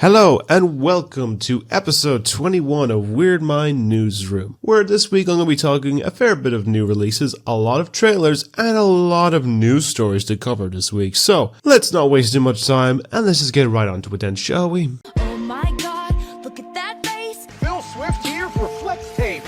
Hello and welcome to episode 21 of Weird Mind Newsroom, where this week I'm going to be talking a fair bit of new releases, a lot of trailers, and a lot of news stories to cover this week. So let's not waste too much time and let's just get right onto it then, shall we? Oh my god, look at that face! Phil Swift here for Flex Tape.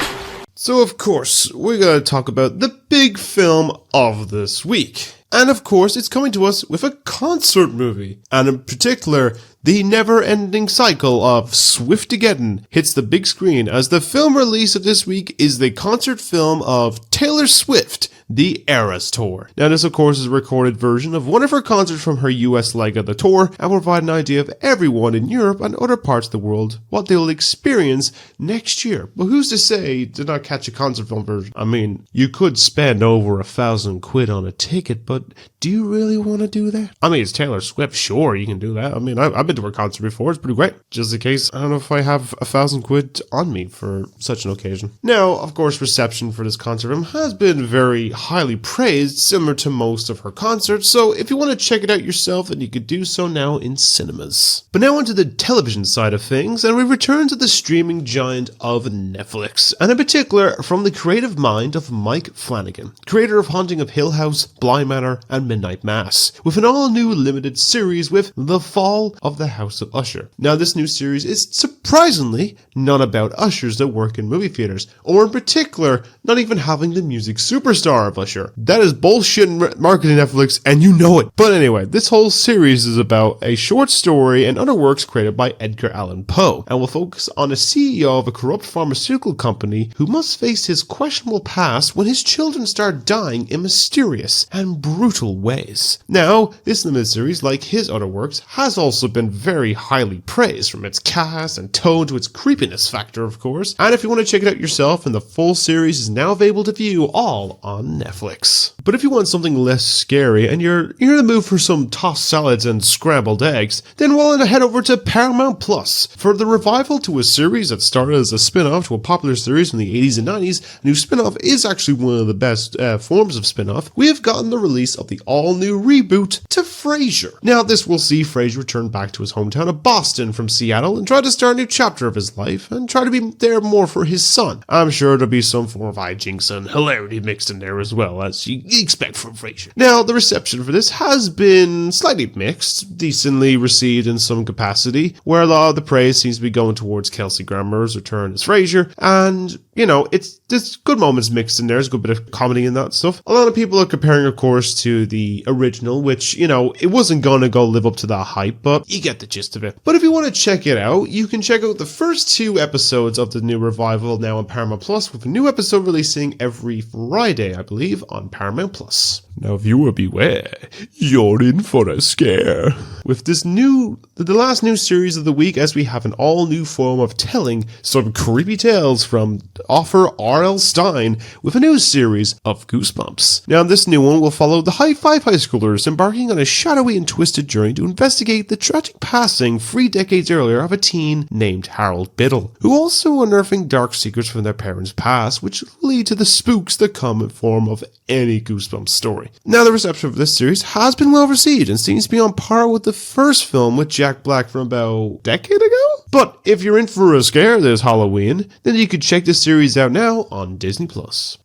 So of course, we're going to talk about the big film of this week. And of course, it's coming to us with a concert movie, and in particular, the never-ending cycle of Swiftageddon hits the big screen as the film release of this week is the concert film of Taylor Swift, The Eras Tour. Now this of course is a recorded version of one of her concerts from her US leg of the tour and will provide an idea of everyone in Europe and other parts of the world what they will experience next year. But who's to say to not catch a concert film version? I mean, you could spend over £1,000 on a ticket, but do you really want to do that? I mean, it's Taylor Swift, sure, you can do that. I mean, I've been to her concert before, it's pretty great. Just in case, I don't know if I have £1,000 on me for such an occasion. Now, of course, reception for this concert film has been very highly praised, similar to most of her concerts, so if you want to check it out yourself, then you could do so now in cinemas. But now onto the television side of things, and we return to the streaming giant of Netflix, and in particular from the creative mind of Mike Flanagan, creator of Haunting of Hill House, Bly Manor, and Midnight Mass, with an all-new limited series with The Fall of the House of Usher. Now this new series is surprisingly not about ushers that work in movie theaters, or in particular, not even having the music superstar of Usher. That is bullshit marketing Netflix, and you know it. But anyway, this whole series is about a short story and other works created by Edgar Allan Poe, and will focus on a CEO of a corrupt pharmaceutical company who must face his questionable past when his children start dying in mysterious and brutal ways. Now, this limited series, like his other works, has also been very highly praised, from its cast and tone to its creepiness factor, of course. And if you want to check it out yourself, and the full series is now available to view all on Netflix. But if you want something less scary and you're in the mood for some tossed salads and scrambled eggs, then why not head over to Paramount Plus for the revival to a series that started as a spin-off to a popular series from the 80s and 90s, and whose spin-off is actually one of the best forms of spin-off. We have gotten the release of the all-new reboot to Frasier. Now this will see Frasier return back to his hometown of Boston from Seattle and try to start a new chapter of his life and try to be there more for his son. I'm sure there'll be some form of hijinks and hilarity mixed in there as well, as you expect from Frasier. Now the reception for this has been slightly mixed, decently received in some capacity, where a lot of the praise seems to be going towards Kelsey Grammer's return as Frasier, and you know, there's good moments mixed in there, there's a good bit of comedy in that stuff. A lot of people are comparing, of course, to the original, which, you know, it wasn't going to go live up to that hype, but you get the gist of it. But if you want to check it out, you can check out the first 2 episodes of the new revival now on Paramount Plus, with a new episode releasing every Friday, I believe, on Paramount Plus. Now, viewer beware, you're in for a scare. With this the last new series of the week, as we have an all-new form of telling some creepy tales from author R.L. Stine with a new series of Goosebumps. Now, this new one will follow the High Five high schoolers embarking on a shadowy and twisted journey to investigate the tragic passing 3 decades earlier of a teen named Harold Biddle, who also unearthing dark secrets from their parents' past, which lead to the spooks that come in form of any Goosebumps story. Now, the reception of this series has been well received and seems to be on par with the first film with Jack Black from about a decade ago. But if you're in for a scare this Halloween, then you could check this series out now on Disney+.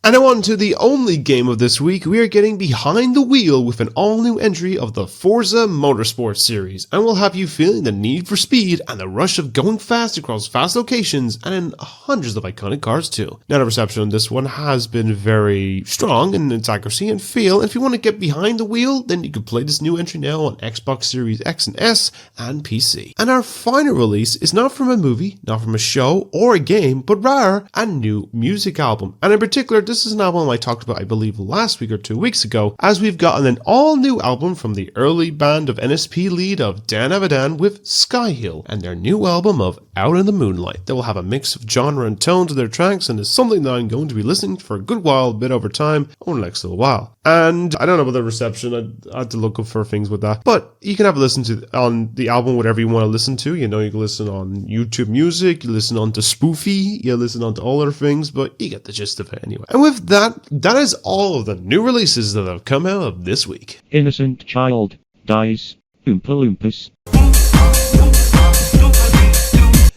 And now on to the only game of this week, we are getting behind the wheel with an all-new entry of the Forza Motorsport series, and will have you feeling the need for speed and the rush of going fast across fast locations and in hundreds of iconic cars too. Now, the reception on this one has been very strong in its accuracy and feel, and if you want to get behind the wheel, then you can play this new entry now on Xbox Series X and S and PC. And our final release is not from a movie, not from a show or a game, but rather a new music album. And in particular, this is an album I talked about, I believe, last week or 2 weeks ago, as we've gotten an all-new album from the early band of NSP lead of Dan Avidan with Skyhill, and their new album of Out in the Moonlight. They will have a mix of genre and tone to their tracks, and is something that I'm going to be listening for a good while, a bit over time, over the next little while. And I don't know about the reception, I had to look up for things with that, but you can have a listen to on the album whatever you want to listen to. You know, you can listen on YouTube Music, you listen on to Spoofy, you listen on to all other things, but you get the gist of it anyway. And with that, that is all of the new releases that have come out of this week. Innocent child dies. Oompa Loompas.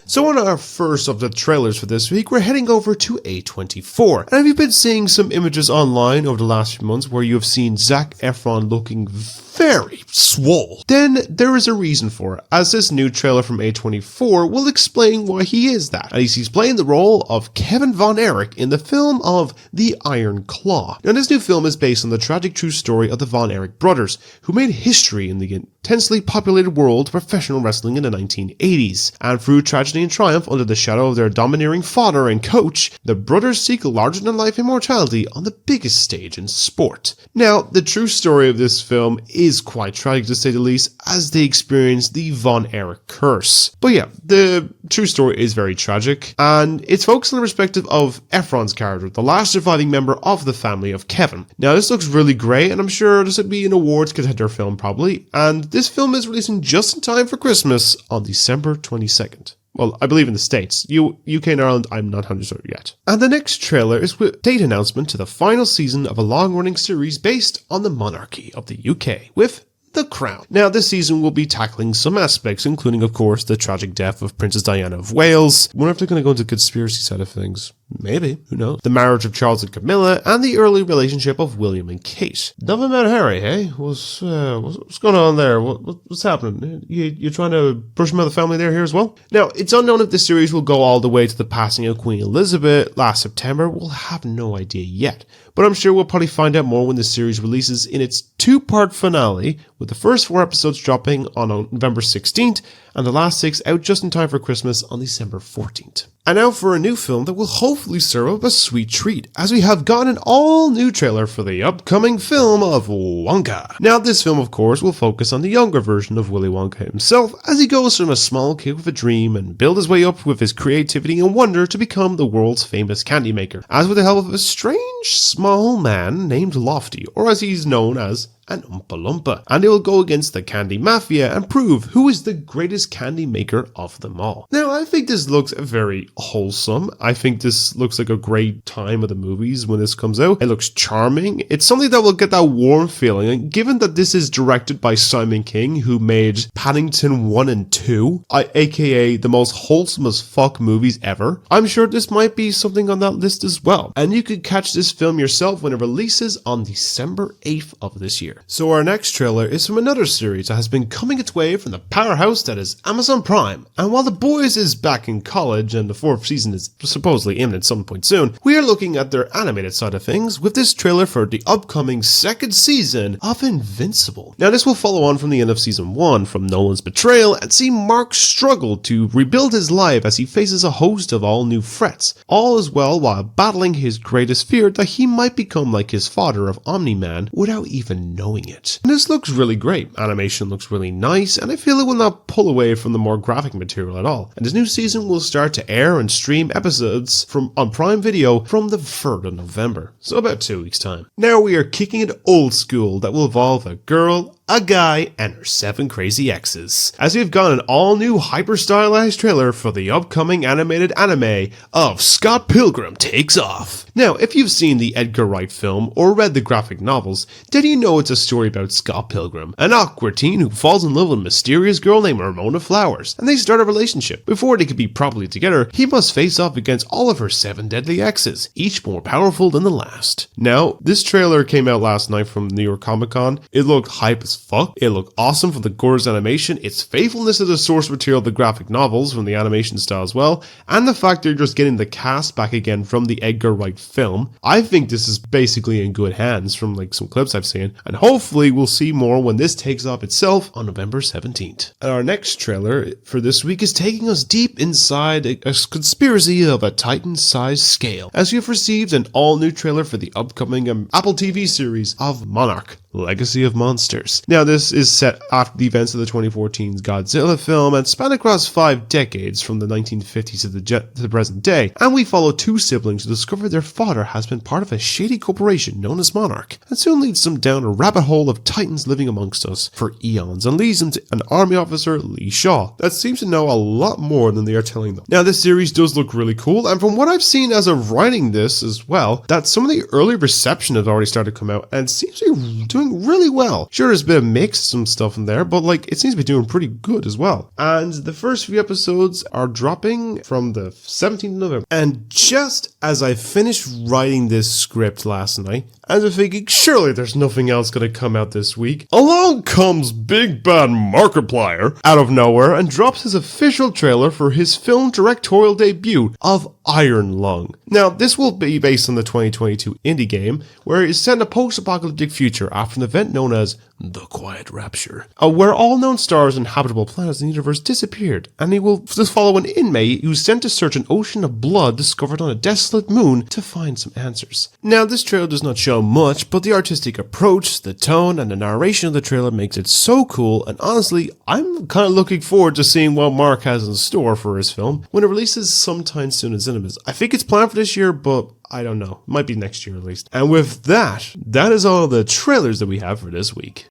So on our first of the trailers for this week, we're heading over to A24. And have you been seeing some images online over the last few months where you have seen Zac Efron looking very swole? Then there is a reason for it, as this new trailer from A24 will explain why he is that. As he's playing the role of Kevin Von Erich in the film of The Iron Claw. Now this new film is based on the tragic true story of the Von Erich brothers, who made history in the intensely populated world of professional wrestling in the 1980s. And through tragedy and triumph under the shadow of their domineering father and coach, the brothers seek larger-than-life immortality on the biggest stage in sport. Now, the true story of this film is quite tragic to say the least, as they experience the Von Erich curse. But yeah, the true story is very tragic, and it's focused on the perspective of Efron's character, the last surviving member of the family of Kevin. Now, this looks really great, and I'm sure this would be an awards contender film probably, and this film is releasing just in time for Christmas on December 22nd. Well, I believe in the States. UK and Ireland, I'm not 100% sure yet. And the next trailer is with date announcement to the final season of a long-running series based on the monarchy of the UK, with The Crown. Now, this season will be tackling some aspects, including, of course, the tragic death of Princess Diana of Wales. I wonder if they're going to go into the conspiracy side of things. Maybe, who knows? The marriage of Charles and Camilla, and the early relationship of William and Kate. Nothing about Harry, hey? What's going on there? What's happening? You trying to brush him out of the family there here as well? Now, it's unknown if this series will go all the way to the passing of Queen Elizabeth last September. We'll have no idea yet. But I'm sure we'll probably find out more when the series releases in its two-part finale, with the first 4 episodes dropping on November 16th, and the last 6 out just in time for Christmas on December 14th. And now for a new film that will hopefully serve up a sweet treat, as we have gotten an all-new trailer for the upcoming film of Wonka. Now this film, of course, will focus on the younger version of Willy Wonka himself, as he goes from a small kid with a dream and build his way up with his creativity and wonder to become the world's famous candy maker, as with the help of a strange small man named Lofty, or as he's known as an Oompa Loompa, and he will go against the candy mafia and prove who is the greatest candy maker of them all. Now, I think this looks very wholesome. I think this looks like a great time of the movies when this comes out. It looks charming. It's something that will get that warm feeling, and given that this is directed by Simon King, who made Paddington 1 and 2, aka the most wholesome as fuck movies ever, I'm sure this might be something on that list as well. And you could catch this film yourself when it releases on December 8th of this year. So our next trailer is from another series that has been coming its way from the powerhouse that is Amazon Prime. And while The Boys is back in college and the 4th season is supposedly imminent some point soon, we are looking at their animated side of things with this trailer for the upcoming 2nd season of Invincible. Now this will follow on from the end of season 1 from Nolan's betrayal and see Mark struggle to rebuild his life as he faces a host of all new threats, all as well while battling his greatest fear that he might become like his father of Omni-Man without even knowing it. And this looks really great. Animation looks really nice, and I feel it will not pull away from the more graphic material at all. And this new season will start to air and stream episodes on Prime Video from the 3rd of November, so about 2 weeks time. Now we are kicking it old school that will involve a girl, a guy, and her 7 crazy exes, as we've got an all-new hyper-stylized trailer for the upcoming animated anime of Scott Pilgrim Takes Off. Now, if you've seen the Edgar Wright film or read the graphic novels, then you know it's a story about Scott Pilgrim, an awkward teen who falls in love with a mysterious girl named Ramona Flowers, and they start a relationship. Before they can be properly together, he must face off against all of her 7 deadly exes, each more powerful than the last. Now, this trailer came out last night from New York Comic Con. It looked hype as fuck. It looked awesome from the gorgeous animation, its faithfulness to the source material of the graphic novels from the animation style as well, and the fact they're just getting the cast back again from the Edgar Wright film. I think this is basically in good hands from like some clips I've seen, and hopefully we'll see more when this takes off itself on November 17th. And our next trailer for this week is taking us deep inside a conspiracy of a Titan-sized scale, as we've received an all-new trailer for the upcoming Apple TV series of Monarch: Legacy of Monsters. Now, this is set after the events of the 2014 Godzilla film and span across 5 decades from the 1950s to the present day, and we follow 2 siblings who discover their father has been part of a shady corporation known as Monarch, and soon leads them down a rabbit hole of titans living amongst us for eons, and leads them to an army officer, Lee Shaw, that seems to know a lot more than they are telling them. Now, this series does look really cool, and from what I've seen as of writing this as well, that some of the early reception has already started to come out, and seems to be doing doing really well. Sure, there's a bit of mix, some stuff in there, but like, it seems to be doing pretty good as well. And the first few episodes are dropping from the 17th of November. And just as I finished writing this script last night, I was thinking, surely there's nothing else gonna come out this week. Along comes Big Bad Markiplier out of nowhere and drops his official trailer for his film directorial debut of Iron Lung. Now, this will be based on the 2022 indie game, where it's set in a post-apocalyptic future after an event known as The Quiet Rapture, where all known stars and habitable planets in the universe disappeared, and he will just follow an inmate who's sent to search an ocean of blood discovered on a desolate moon to find some answers. Now, this trailer does not show much, but the artistic approach, the tone, and the narration of the trailer makes it so cool, and honestly, I'm kind of looking forward to seeing what Mark has in store for his film when it releases sometime soon in cinemas. I think it's planned for this year, but I don't know. Might be next year at least. And with that, that is all the trailers that we have for this week.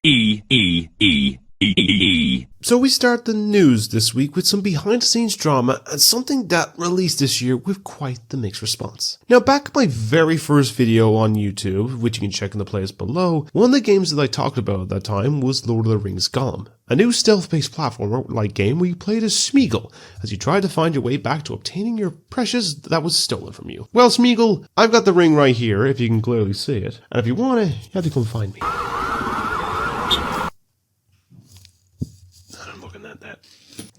So we start the news this week with some behind-the-scenes drama and something that released this year with quite the mixed response. Now, back in my very first video on YouTube, which you can check in the playlist below, one of the games that I talked about at that time was Lord of the Rings Gollum, a new stealth-based platformer-like game where you played as Smeagol as you tried to find your way back to obtaining your precious that was stolen from you. Well, Smeagol, I've got the ring right here, if you can clearly see it, and if you want it, you have to come find me.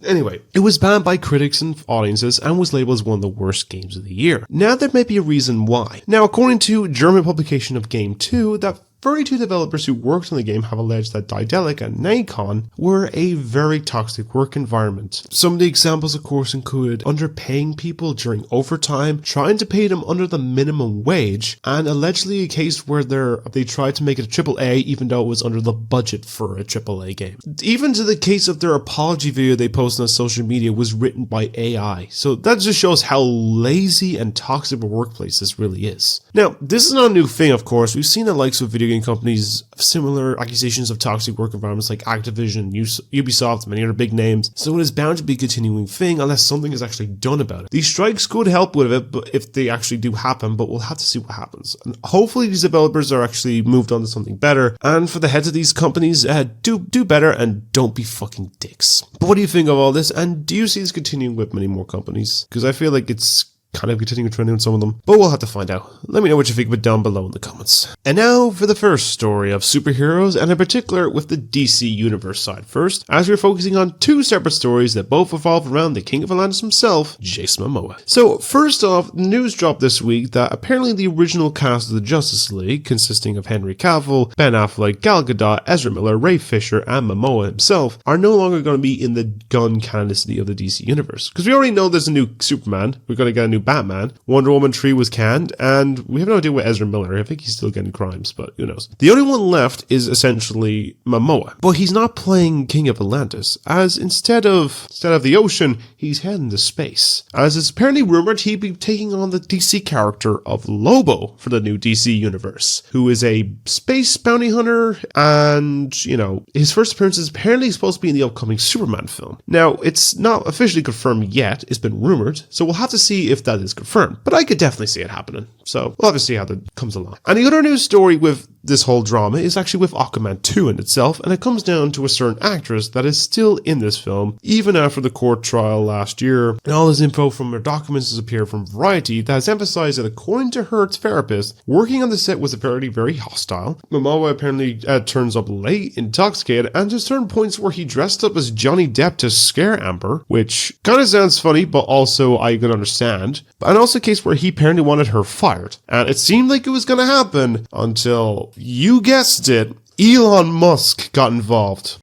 Anyway, it was banned by critics and audiences and was labeled as one of the worst games of the year. Now there may be a reason why. Now, according to German publication of Game 2, that 32 developers who worked on the game have alleged that Daedalic and Nikon were a very toxic work environment. Some of the examples, of course, included underpaying people during overtime, trying to pay them under the minimum wage, and allegedly a case where they tried to make it a AAA even though it was under the budget for a AAA game. Even to the case of their apology video they posted on social media was written by AI. So that just shows how lazy and toxic a workplace this really is. Now, this is not a new thing, of course. We've seen the likes of video game companies similar accusations of toxic work environments like Activision, Ubisoft, and many other big names, so it is bound to be a continuing thing unless something is actually done about it. These strikes could help with it, but if they actually do happen, but we'll have to see what happens. And hopefully these developers are actually moved on to something better, and for the heads of these companies, do better and don't be fucking dicks. But what do you think of all this, and do you see this continuing with many more companies? Because I feel like it's kind of continuing trending on some of them, but we'll have to find out. Let me know what you think of it down below in the comments. And now for the first story of superheroes, and in particular with the DC Universe side first, as we're focusing on two separate stories that both revolve around the King of Atlantis himself, Jason Momoa. So first off, news dropped this week that apparently the original cast of the Justice League, consisting of Henry Cavill, Ben Affleck, Gal Gadot, Ezra Miller, Ray Fisher, and Momoa himself, are no longer going to be in the gun canonicity of the DC Universe. Because we already know there's a new Superman, we're going to get a new Batman, Wonder Woman 3 was canned, and we have no idea what Ezra Miller. I think he's still getting crimes, but who knows. The only one left is essentially Momoa, but he's not playing King of Atlantis, as instead of the ocean, he's heading to space. As it's apparently rumored he'd be taking on the DC character of Lobo for the new DC universe, who is a space bounty hunter, and, his first appearance is apparently supposed to be in the upcoming Superman film. Now, it's not officially confirmed yet, it's been rumored, so we'll have to see if that is confirmed, but I could definitely see it happening, so we'll have to see how that comes along. And the other news story with this whole drama is actually with Aquaman 2 in itself, and it comes down to a certain actress that is still in this film, even after the court trial last year, and all this info from her documents has appeared from Variety that has emphasized that according to her therapist, working on the set was apparently very hostile. Momoa apparently turns up late, intoxicated, and there's certain points where he dressed up as Johnny Depp to scare Amber, which kind of sounds funny, but also I can understand. And also a case where he apparently wanted her fired, and it seemed like it was going to happen until, you guessed it, Elon Musk got involved.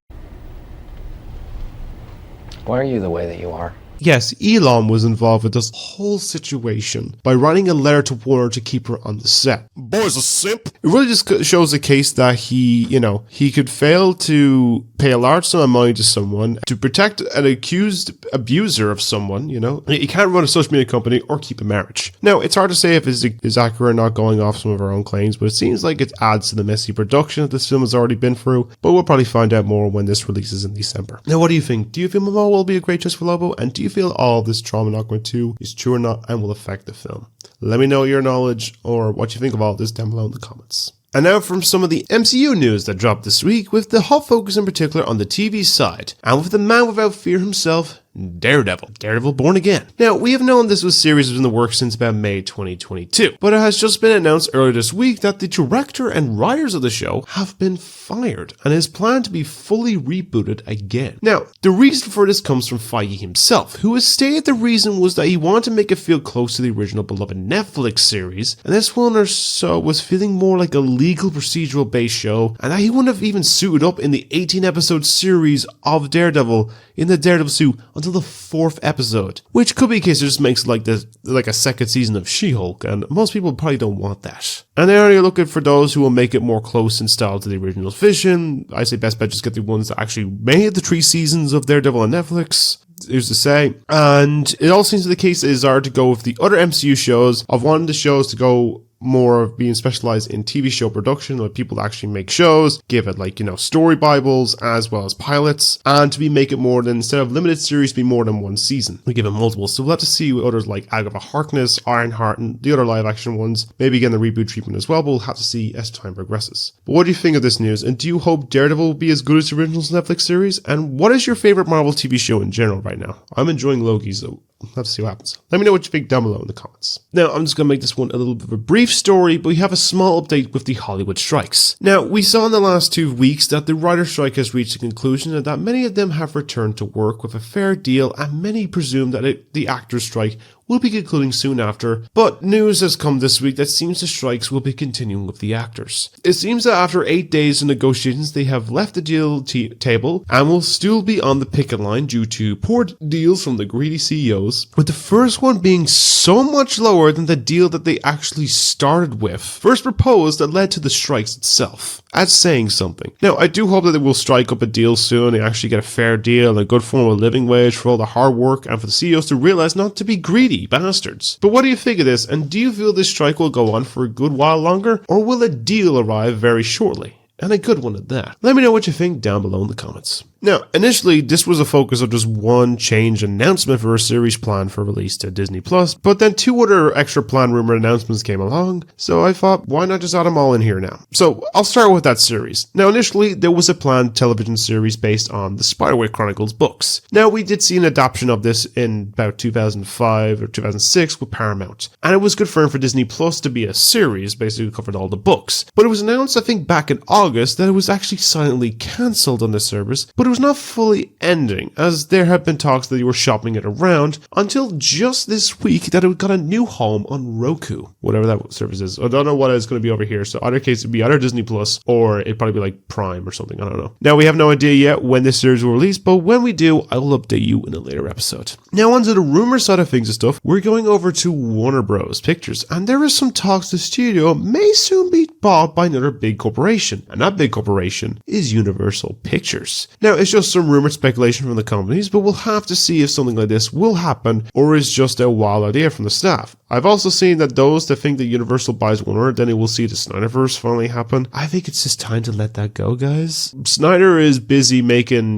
Why are you the way that you are? Yes, Elon was involved with this whole situation by writing a letter to Warner to keep her on the set. Boy's a simp. It really just shows the case that he could fail to pay a large sum of money to someone to protect an accused abuser of someone, He can't run a social media company or keep a marriage. Now, it's hard to say if it's accurate not going off some of our own claims, but it seems like it adds to the messy production that this film has already been through, but we'll probably find out more when this releases in December. Now, what do you think? Do you feel Momoa will be a great choice for Lobo? And do you feel all this trauma in Aquaman 2 is true or not and will affect the film? Let me know your knowledge or what you think of all this down below in the comments. And now from some of the MCU news that dropped this week, with the hot focus in particular on the TV side, and with the man without fear himself, Daredevil Born Again. Now, we have known this series was in the works since about May 2022, but it has just been announced earlier this week that the director and writers of the show have been fired, and is planned to be fully rebooted again. Now, the reason for this comes from Feige himself, who has stated the reason was that he wanted to make it feel close to the original beloved Netflix series, and this one or so was feeling more like a legal procedural based show, and that he wouldn't have even suited up in the 18-episode series of Daredevil in the Daredevil suit until the 4th episode, which could be a case it just makes like a second season of She-Hulk, and most people probably don't want that. And they are looking for those who will make it more close in style to the original vision. I say best bet just get the ones that actually made the 3 seasons of Daredevil on Netflix. Who's to say? And it all seems the case is hard to go with the other MCU shows of wanting the shows to go more of being specialized in TV show production, like people actually make shows, give it story bibles as well as pilots, and to make it more than, instead of limited series, be more than one season. We give it multiple, so we'll have to see with others like Agatha Harkness, Ironheart, and the other live action ones, maybe getting the reboot treatment as well, but we'll have to see as time progresses. But what do you think of this news, and do you hope Daredevil will be as good as the original Netflix series? And what is your favorite Marvel TV show in general right now? I'm enjoying Loki, so we'll have to see what happens. Let me know what you think down below in the comments. Now, I'm just going to make this one a little bit of a brief story, but we have a small update with the Hollywood strikes. Now, we saw in the last 2 weeks that the writer's strike has reached a conclusion and that many of them have returned to work with a fair deal, and many presume that the actors' strike will be concluding soon after, but news has come this week that seems the strikes will be continuing with the actors. It seems that after 8 days of negotiations, they have left the deal table and will still be on the picket line due to poor deals from the greedy CEOs, with the first one being so much lower than the deal that they actually started with, first proposed, that led to the strikes itself. That's saying something. Now, I do hope that they will strike up a deal soon and actually get a fair deal and a good form of living wage for all the hard work, and for the CEOs to realize not to be greedy bastards. But what do you think of this, and do you feel this strike will go on for a good while longer, or will a deal arrive very shortly? And a good one at that. Let me know what you think down below in the comments. Now, initially, this was a focus of just one change announcement for a series planned for release to Disney+, but then 2 other extra planned rumored announcements came along, so I thought, why not just add them all in here now? So, I'll start with that series. Now, initially, there was a planned television series based on the Spiderwick Chronicles books. Now, we did see an adaptation of this in about 2005 or 2006 with Paramount, and it was confirmed for Disney+ to be a series, basically covering all the books. But it was announced, I think, back in August that it was actually silently cancelled on the service, but it was not fully ending, as there have been talks that they were shopping it around, until just this week that it got a new home on Roku, whatever that service is. I don't know what it's going to be over here, so either case it'd be either Disney Plus or it'd probably be like Prime or something, I don't know. Now, we have no idea yet when this series will release, but when we do, I will update you in a later episode. Now, onto the rumor side of things and stuff, we're going over to Warner Bros. Pictures, and there is some talks the studio may soon be bought by another big corporation, and that big corporation is Universal Pictures. Now, it's just some rumored speculation from the companies, but we'll have to see if something like this will happen or is just a wild idea from the staff. I've also seen that those that think that Universal buys Warner, then it will see the Snyderverse finally happen. I think it's just time to let that go, guys. Snyder is busy making,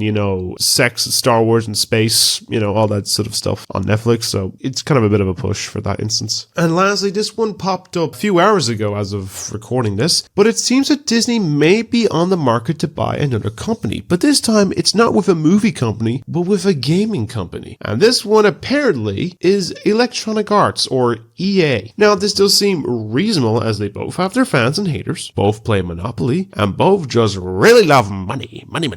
sex, Star Wars and space, all that sort of stuff on Netflix, so it's kind of a bit of a push for that instance. And lastly, this one popped up a few hours ago as of recording this, but it seems that Disney may be on the market to buy another company, but this time it's not with a movie company, but with a gaming company. And this one apparently is Electronic Arts, or EA. Now, this does seem reasonable as they both have their fans and haters, both play Monopoly, and both just really love money. Money.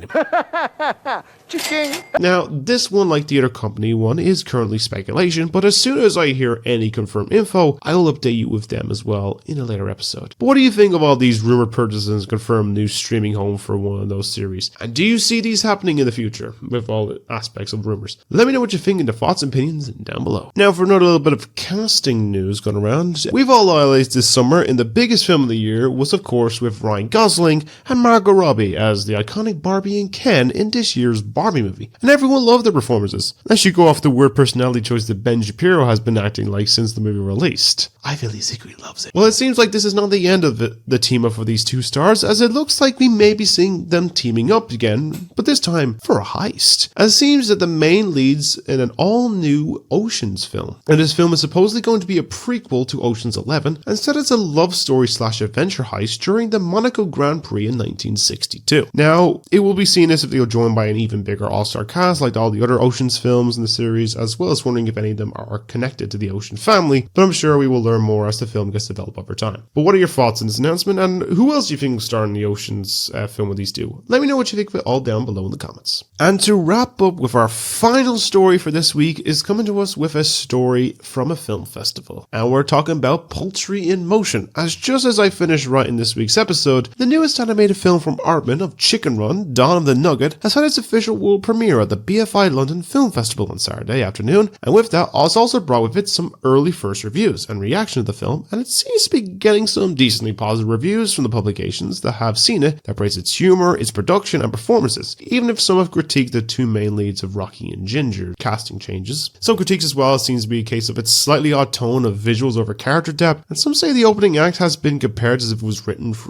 Now, this one, like the other company one, is currently speculation, but as soon as I hear any confirmed info, I will update you with them as well in a later episode. But what do you think of all these rumored purchases and confirmed new streaming home for one of those series? And do you see these happening in the future with all the aspects of rumors? Let me know what you think in the thoughts and opinions down below. Now, for another little bit of casting news going around, we've all realized this summer in the biggest film of the year was, of course, with Ryan Gosling and Margot Robbie as the iconic Barbie and Ken in this year's Barbie movie. And everyone loved their performances, unless you go off the weird personality choice that Ben Shapiro has been acting like since the movie released. I feel he secretly loves it. Well, it seems like this is not the end of the team up for these two stars, as it looks like we may be seeing them teaming up again, but this time for a heist. As it seems that the main leads in an all-new Oceans film, and this film is supposedly going to be a prequel to Ocean's 11 and set as a love story / adventure heist during the Monaco Grand Prix in 1962. Now, it will be seen as if they were joined by an even bigger all-star cast like all the other Ocean's films in the series, as well as wondering if any of them are connected to the Ocean family, but I'm sure we will learn more as the film gets developed over time. But what are your thoughts on this announcement, and who else do you think will star in the Ocean's film with these two? Let me know what you think of it all down below in the comments. And to wrap up with our final story for this week is coming to us with a story from a film festival. And we're talking about Poultry in Motion, as just as I finished writing this week's episode, the newest animated film from Aardman of Chicken Run, Dawn of the Nugget, has had its official world premiere at the BFI London Film Festival on Saturday afternoon, and with that, it's also brought with it some early first reviews and reaction to the film, and it seems to be getting some decently positive reviews from the publications that have seen it, that praise its humor, its production, and performances, even if some have critiqued the two main leads of Rocky and Ginger casting changes. Some critiques as well seems to be a case of its slightly odd tone of visuals over character depth, and some say the opening act has been compared as if it was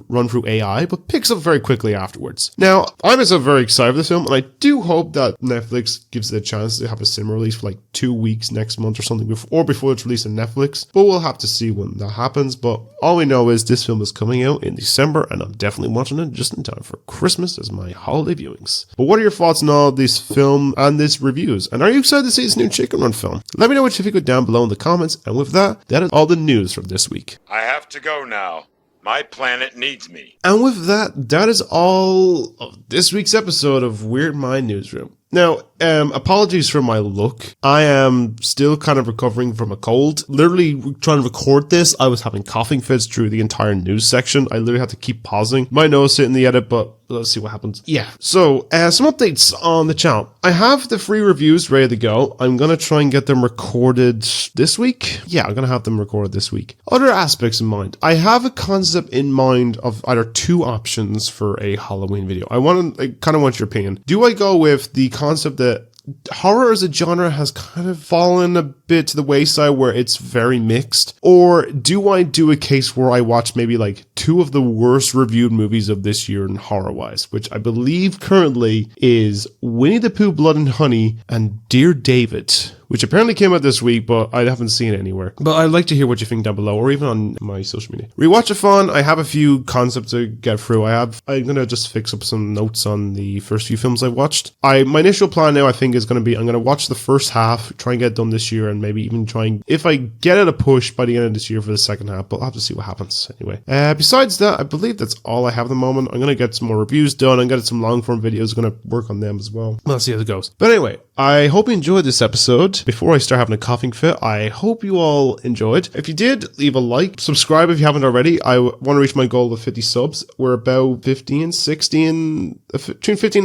run through AI, but picks up very quickly afterwards. Now, I'm myself very excited for this film, and I do hope that Netflix gives it a chance to have a cinema release for like 2 weeks next month or something, before it's released on Netflix, but we'll have to see when that happens. But all we know is this film is coming out in December, and I'm definitely watching it just in time for Christmas as my holiday viewings. But what are your thoughts on all this film and this reviews? And are you excited to see this new Chicken Run film? Let me know what you think down below in the comments. And with that, that is all the news from this week. I have to go now. My planet needs me. And with that, that is all of this week's episode of Weird Mind Newsroom. Now, apologies for my look. I am still kind of recovering from a cold. Literally trying to record this, I was having coughing fits through the entire news section. I literally had to keep pausing. My nose hit in the edit, but let's see what happens. Yeah, so some updates on the channel. I have the free reviews ready to go. I'm going to try and get them recorded this week. Yeah, I'm going to have them recorded this week. Other aspects in mind. I have a concept in mind of either two options for a Halloween video. I kind of want your opinion. Do I go with the concept that horror as a genre has kind of fallen a bit to the wayside where it's very mixed? Or do I do a case where I watch maybe like 2 of the worst reviewed movies of this year in horror-wise, which I believe currently is Winnie the Pooh, Blood and Honey and Dear David, which apparently came out this week, but I haven't seen it anywhere. But I'd like to hear what you think down below, or even on my social media. Rewatch-a-thon, I have a few concepts to get through. I'm going to just fix up some notes on the first few films I watched. My initial plan now, I think, is going to be, I'm going to watch the first half, try and get it done this year, and maybe even try and, if I get it a push by the end of this year for the second half, but I'll have to see what happens anyway. Besides that, I believe that's all I have at the moment. I'm going to get some more reviews done, and get some long-form videos, I'm going to work on them as well. Let's see how it goes. But anyway, I hope you enjoyed this episode. Before I start having a coughing fit, I hope you all enjoyed. If you did, leave a like, subscribe if you haven't already. I want to reach my goal of 50 subs. We're about between 15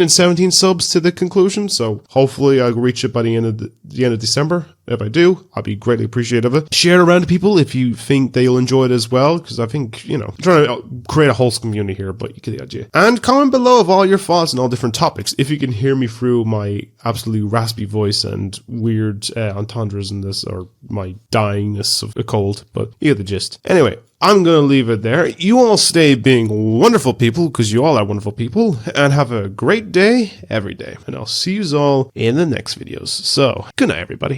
and 17 subs to the conclusion, so hopefully I'll reach it by the end of December. If I do, I'll be greatly appreciative of it. Share it around to people if you think they'll enjoy it as well, because I think, I'm trying to create a wholesome community here, but you get the idea. And comment below of all your thoughts on all different topics. If you can hear me through my absolutely raspy voice and weird entendres in this, or my dyingness of a cold, but you get the gist. Anyway, I'm going to leave it there. You all stay being wonderful people, because you all are wonderful people, and have a great day every day. And I'll see you all in the next videos. So, good night, everybody.